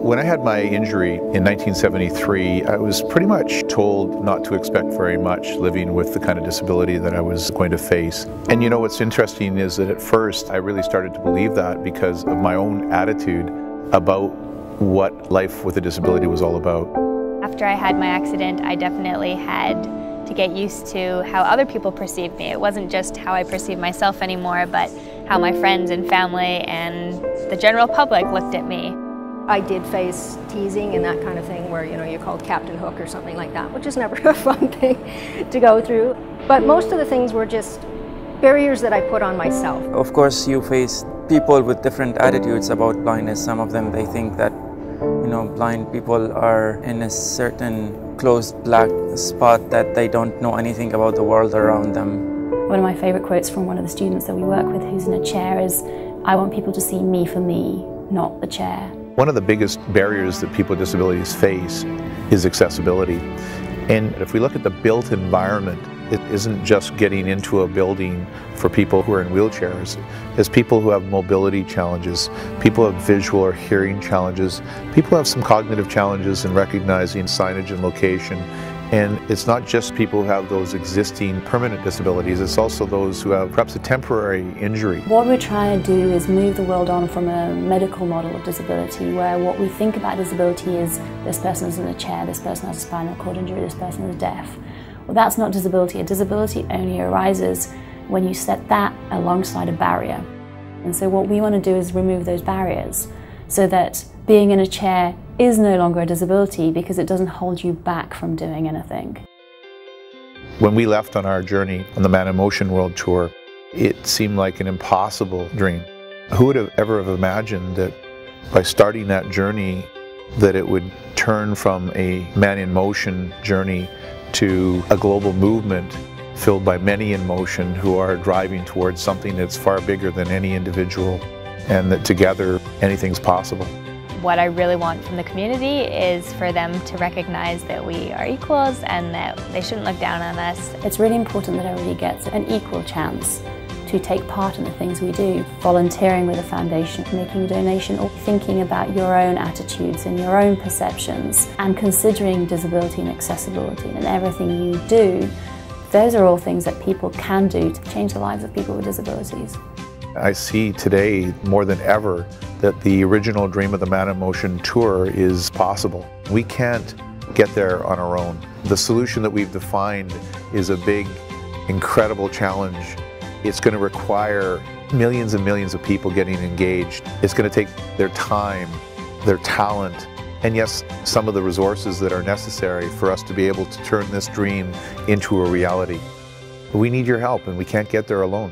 When I had my injury in 1973, I was pretty much told not to expect very much living with the kind of disability that I was going to face. And you know what's interesting is that at first I really started to believe that because of my own attitude about what life with a disability was all about. After I had my accident, I definitely had to get used to how other people perceived me. It wasn't just how I perceived myself anymore, but how my friends and family and the general public looked at me. I did face teasing and that kind of thing where, you're called Captain Hook or something like that, which is never a fun thing to go through. But most of the things were just barriers that I put on myself. Of course, you face people with different attitudes about blindness. Some of them, they think that, blind people are in a certain closed black spot that they don't know anything about the world around them. One of my favourite quotes from one of the students that we work with who's in a chair is, "I want people to see me for me, not the chair." One of the biggest barriers that people with disabilities face is accessibility. And if we look at the built environment, it isn't just getting into a building for people who are in wheelchairs. It's people who have mobility challenges, people who have visual or hearing challenges, people who have some cognitive challenges in recognizing signage and location. And it's not just people who have those existing permanent disabilities, it's also those who have perhaps a temporary injury. What we're trying to do is move the world on from a medical model of disability, where what we think about disability is this person is in a chair, this person has a spinal cord injury, this person is deaf. Well, that's not disability. A disability only arises when you set that alongside a barrier. And so what we want to do is remove those barriers so that being in a chair is no longer a disability because it doesn't hold you back from doing anything. When we left on our journey on the Man in Motion World Tour, it seemed like an impossible dream. Who would have ever imagined that by starting that journey that it would turn from a Man in Motion journey to a global movement filled by many in motion who are driving towards something that's far bigger than any individual, and that together anything's possible. What I really want from the community is for them to recognize that we are equals and that they shouldn't look down on us. It's really important that everybody gets an equal chance to take part in the things we do. Volunteering with a foundation, making a donation, or thinking about your own attitudes and your own perceptions, and considering disability and accessibility in everything you do. Those are all things that people can do to change the lives of people with disabilities. I see today more than ever that the original dream of the Man in Motion Tour is possible. We can't get there on our own. The solution that we've defined is a big, incredible challenge. It's going to require millions and millions of people getting engaged. It's going to take their time, their talent, and yes, some of the resources that are necessary for us to be able to turn this dream into a reality. We need your help, and we can't get there alone.